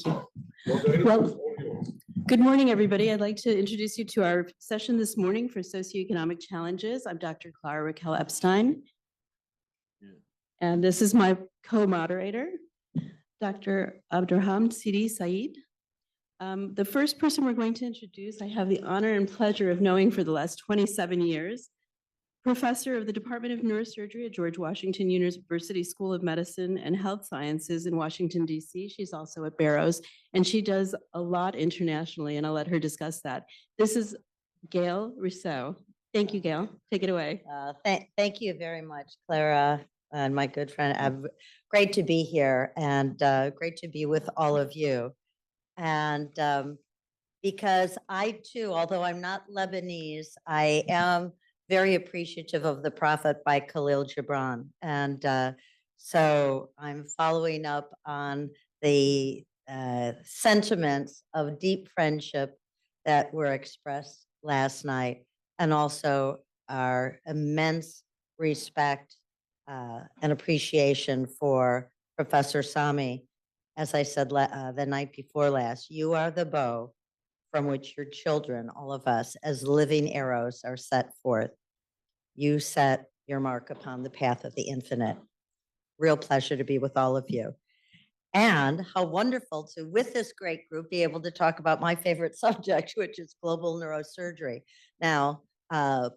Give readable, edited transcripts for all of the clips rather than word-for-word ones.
Thank you. Well, good morning, everybody. I'd like to introduce you to our session this morning for socioeconomic challenges. I'm Dr. Clara Raquel Epstein. And this is my co-moderator, Dr. Abdurrahman Sidi Saeed. The first person we're going to introduce, I have the honor and pleasure of knowing for the last 27 years, professor of the Department of Neurosurgery at George Washington University School of Medicine and Health Sciences in Washington, D.C. She's also at Barrows, and she does a lot internationally, and I'll let her discuss that. This is Gail Rosseau. Thank you, Gail. Take it away. Thank you very much, Clara, and my good friend. Great to be here, and great to be with all of you. And because I, too, although I'm not Lebanese, I am very appreciative of the Prophet by Khalil Gibran. And so I'm following up on the sentiments of deep friendship that were expressed last night, and also our immense respect and appreciation for Professor Sami. As I said the night before last, you are the bow from which your children, all of us, as living arrows are set forth. You set your mark upon the path of the infinite. Real pleasure to be with all of you. And how wonderful to, with this great group, be able to talk about my favorite subject, which is global neurosurgery. Now,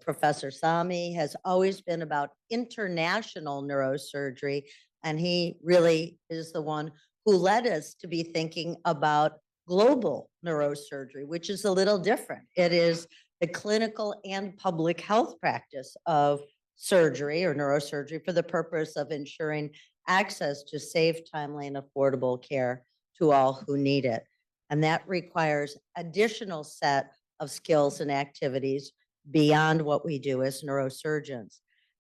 Professor Sami has always been about international neurosurgery, and he really is the one who led us to be thinking about global neurosurgery, which is a little different. It is the clinical and public health practice of surgery or neurosurgery for the purpose of ensuring access to safe, timely, and affordable care to all who need it. And that requires additional set of skills and activities beyond what we do as neurosurgeons.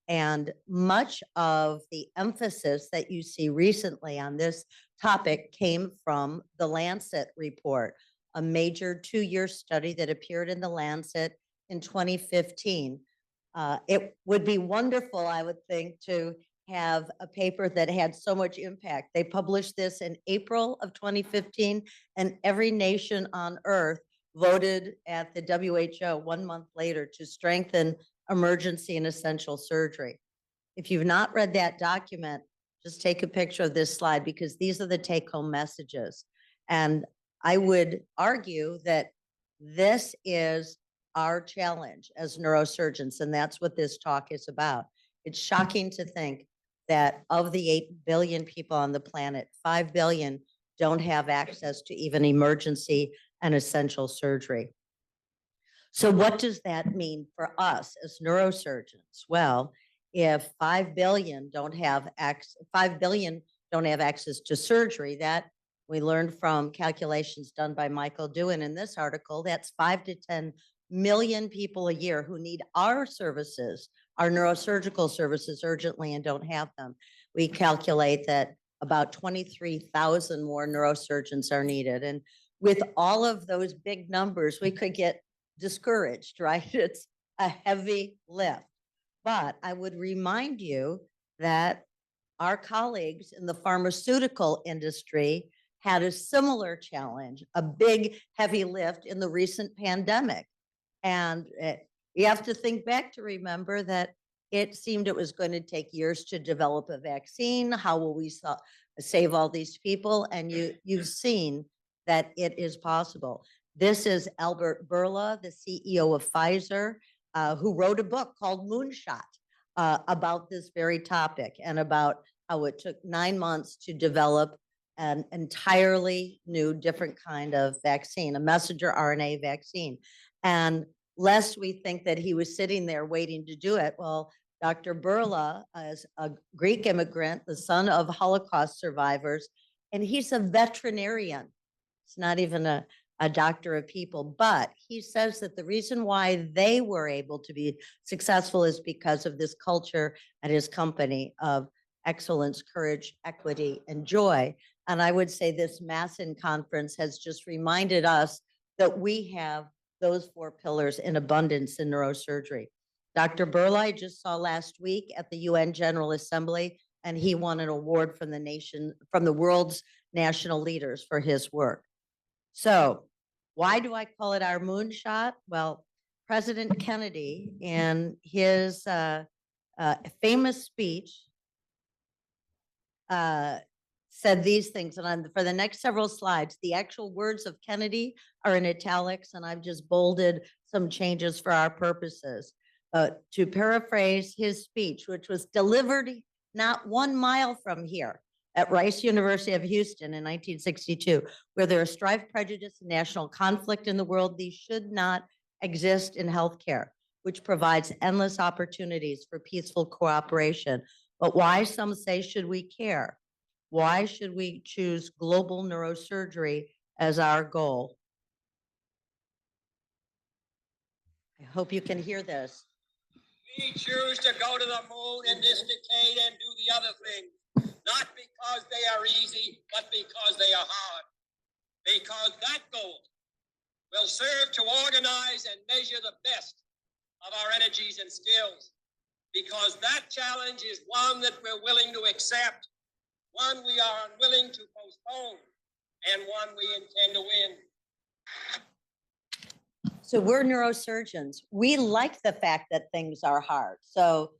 And much of the emphasis that you see recently on this topic came from the Lancet report, a major 2-year study that appeared in the Lancet in 2015. It would be wonderful, I would think, to have a paper that had so much impact. They published this in April of 2015, and every nation on earth voted at the WHO 1 month later to strengthen emergency and essential surgery. If you've not read that document, just take a picture of this slide, because these are the take-home messages. And I would argue that this is our challenge as neurosurgeons, and that's what this talk is about. It's shocking to think that of the 8 billion people on the planet, 5 billion don't have access to even emergency and essential surgery. So what does that mean for us as neurosurgeons? Well, if 5 billion don't have access to surgery, that we learned from calculations done by Michael Dewin in this article, that's 5 to 10 million people a year who need our services, our neurosurgical services urgently and don't have them. We calculate that about 23,000 more neurosurgeons are needed. And with all of those big numbers, we could get discouraged, right? It's a heavy lift. But I would remind you that our colleagues in the pharmaceutical industry had a similar challenge, a big, heavy lift in the recent pandemic. And you have to think back to remember that it seemed it was going to take years to develop a vaccine. How will we save all these people? And you've seen that it is possible. This is Albert Bourla, the CEO of Pfizer, who wrote a book called Moonshot about this very topic, and about how it took 9 months to develop an entirely new, different kind of vaccine, a messenger RNA vaccine. And lest we think that he was sitting there waiting to do it, well, Dr. Bourla is a Greek immigrant, the son of Holocaust survivors, and he's a veterinarian. It's not even a doctor of people, but he says that the reason why they were able to be successful is because of this culture at his company of excellence, courage, equity, and joy. And I would say this MASSIN conference has just reminded us that we have those 4 pillars in abundance in neurosurgery. Dr. Bourla, I just saw last week at the UN General Assembly, and he won an award from the world's national leaders for his work. So why do I call it our moonshot? Well, President Kennedy, in his famous speech, said these things, and for the next several slides, the actual words of Kennedy are in italics, and I've just bolded some changes for our purposes. To paraphrase his speech, which was delivered not 1 mile from here at Rice University of Houston in 1962, where there is strife, prejudice, and national conflict in the world, these should not exist in healthcare, which provides endless opportunities for peaceful cooperation. But why, some say, should we care? Why should we choose global neurosurgery as our goal? I hope you can hear this. We choose to go to the moon in this decade and do the other thing, not because they are easy, but because they are hard. Because that goal will serve to organize and measure the best of our energies and skills. Because that challenge is one that we're willing to accept, one we are unwilling to postpone, and one we intend to win. So we're neurosurgeons. We like the fact that things are hard. So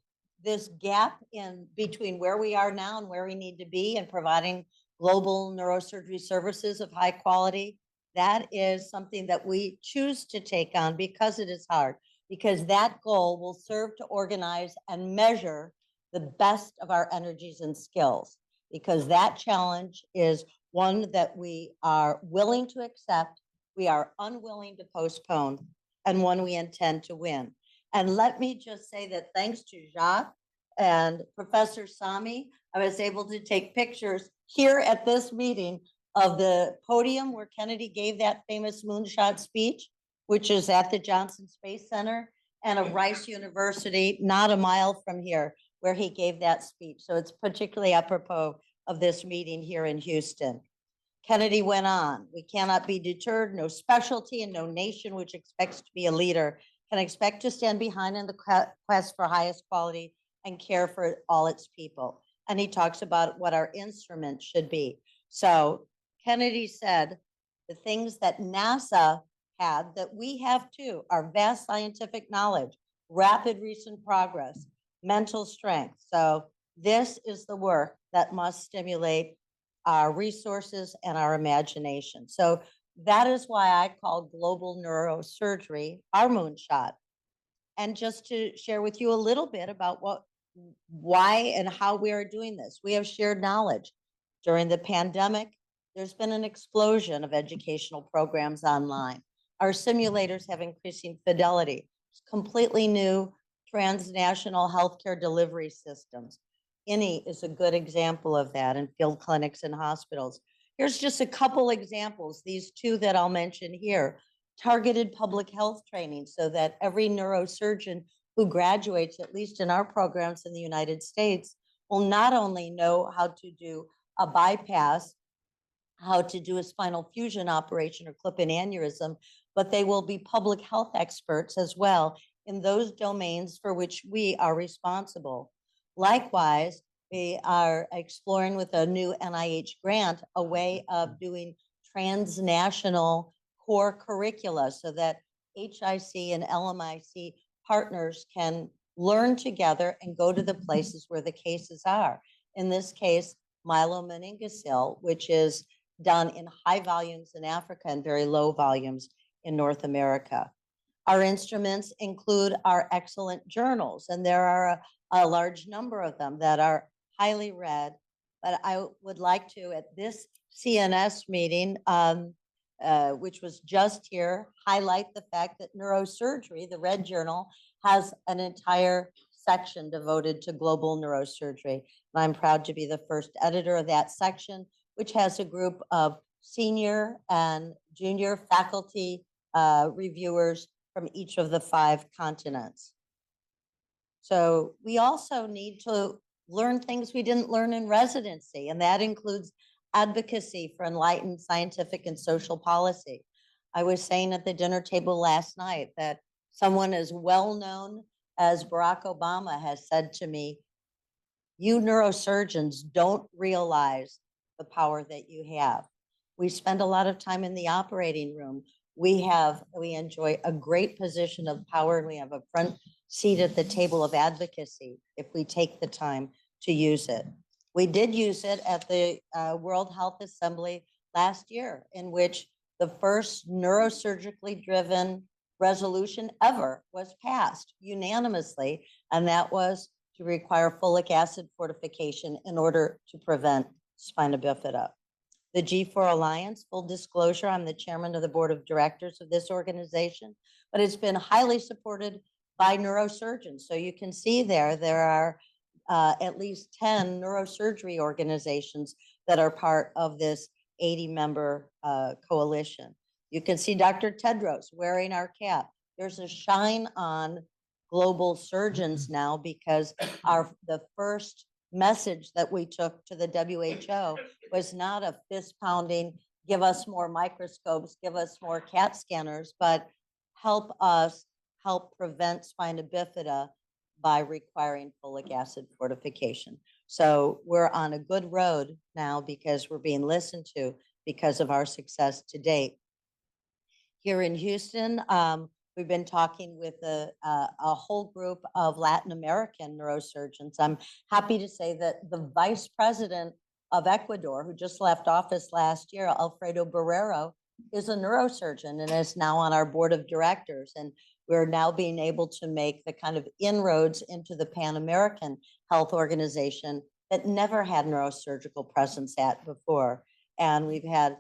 this gap in between where we are now and where we need to be and providing global neurosurgery services of high quality, that is something that we choose to take on because it is hard, because that goal will serve to organize and measure the best of our energies and skills, because that challenge is one that we are willing to accept, we are unwilling to postpone, and one we intend to win. And let me just say that thanks to Jacques and Professor Sami, I was able to take pictures here at this meeting of the podium where Kennedy gave that famous moonshot speech, which is at the Johnson Space Center, and of Rice University, not a mile from here, where he gave that speech. So it's particularly apropos of this meeting here in Houston. Kennedy went on, we cannot be deterred, no specialty and no nation which expects to be a leader can expect to stand behind in the quest for highest quality and care for all its people. And he talks about what our instruments should be. So Kennedy said the things that NASA had that we have too are vast scientific knowledge, rapid recent progress, mental strength. So this is the work that must stimulate our resources and our imagination. So that is why I call global neurosurgery our moonshot. And just to share with you a little bit about why and how we are doing this. We have shared knowledge. During the pandemic, there's been an explosion of educational programs online. Our simulators have increasing fidelity, completely new transnational healthcare delivery systems. INI is a good example of that in field clinics and hospitals. Here's just a couple examples, these two that I'll mention here. Targeted public health training so that every neurosurgeon who graduates, at least in our programs in the United States, will not only know how to do a bypass, how to do a spinal fusion operation or clip-in aneurysm, but they will be public health experts as well in those domains for which we are responsible. Likewise, we are exploring with a new NIH grant a way of doing transnational core curricula so that HIC and LMIC partners can learn together and go to the places where the cases are. In this case, myelomeningocele, which is done in high volumes in Africa and very low volumes in North America. Our instruments include our excellent journals, and there are a large number of them that are highly read. But I would like to, at this CNS meeting, which was just here, highlight the fact that Neurosurgery, the Red Journal, has an entire section devoted to global neurosurgery. And I'm proud to be the first editor of that section, which has a group of senior and junior faculty reviewers from each of the 5 continents. So we also need to learn things we didn't learn in residency, and that includes advocacy for enlightened scientific and social policy. I was saying at the dinner table last night that someone as well known as Barack Obama has said to me, You neurosurgeons don't realize the power that you have. We spend a lot of time in the operating room. We enjoy a great position of power, and we have a front seat at the table of advocacy if we take the time to use it. We did use it at the World Health Assembly last year, in which the first neurosurgically driven resolution ever was passed unanimously, and that was to require folic acid fortification in order to prevent spina bifida. The G4 Alliance, full disclosure, I'm the chairman of the board of directors of this organization, but it's been highly supported by neurosurgeons. So you can see there are at least 10 neurosurgery organizations that are part of this 80-member coalition. You can see Dr. Tedros wearing our cap. There's a shine on global surgeons now because the first message that we took to the WHO was not a fist pounding, give us more microscopes, give us more CAT scanners, but help us help prevent spina bifida by requiring folic acid fortification. So we're on a good road now because we're being listened to because of our success to date. Here in Houston, we've been talking with a whole group of Latin American neurosurgeons. I'm happy to say that the vice president of Ecuador, who just left office last year, Alfredo Barrero, is a neurosurgeon and is now on our board of directors. And we're now being able to make the kind of inroads into the Pan American Health Organization that never had neurosurgical presence at before. And we've had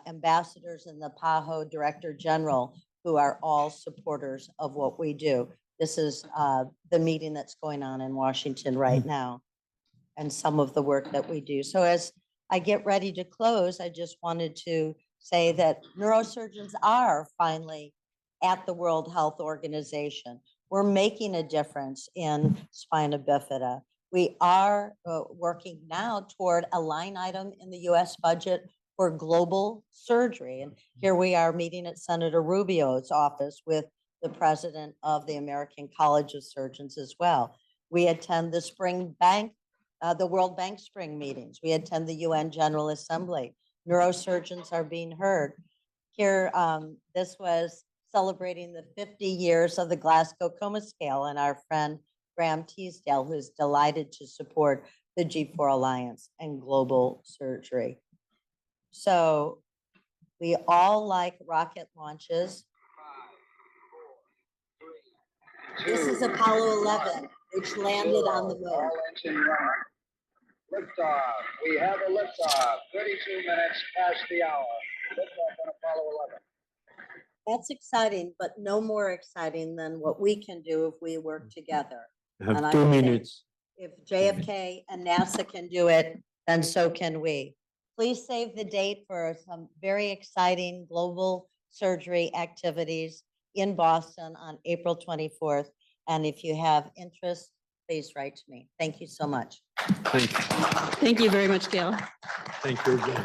ambassadors and the PAHO Director General who are all supporters of what we do. This is the meeting that's going on in Washington right now and some of the work that we do. So as I get ready to close, I just wanted to say that neurosurgeons are finally at the World Health Organization. We're making a difference in spina bifida. We are working now toward a line item in the US budget for global surgery. And here we are meeting at Senator Rubio's office with the president of the American College of Surgeons as well. We attend the the World Bank spring meetings. We attend the UN General Assembly. Neurosurgeons are being heard. Here, this was celebrating the 50 years of the Glasgow Coma Scale, and our friend Graham Teasdale, who's delighted to support the G4 Alliance and global surgery. So we all like rocket launches. This is Apollo 11, which landed on the moon. Liftoff. We have a liftoff. 32 minutes past the hour. Liftoff on Apollo 11. That's exciting, but no more exciting than what we can do if we work together. You have And 2 I think minutes. If JFK and NASA can do it, then so can we. Please save the date for some very exciting global surgery activities in Boston on April 24th. And if you have interest, please write to me. Thank you so much. Thank you. Thank you very much, Gail. Thank you again.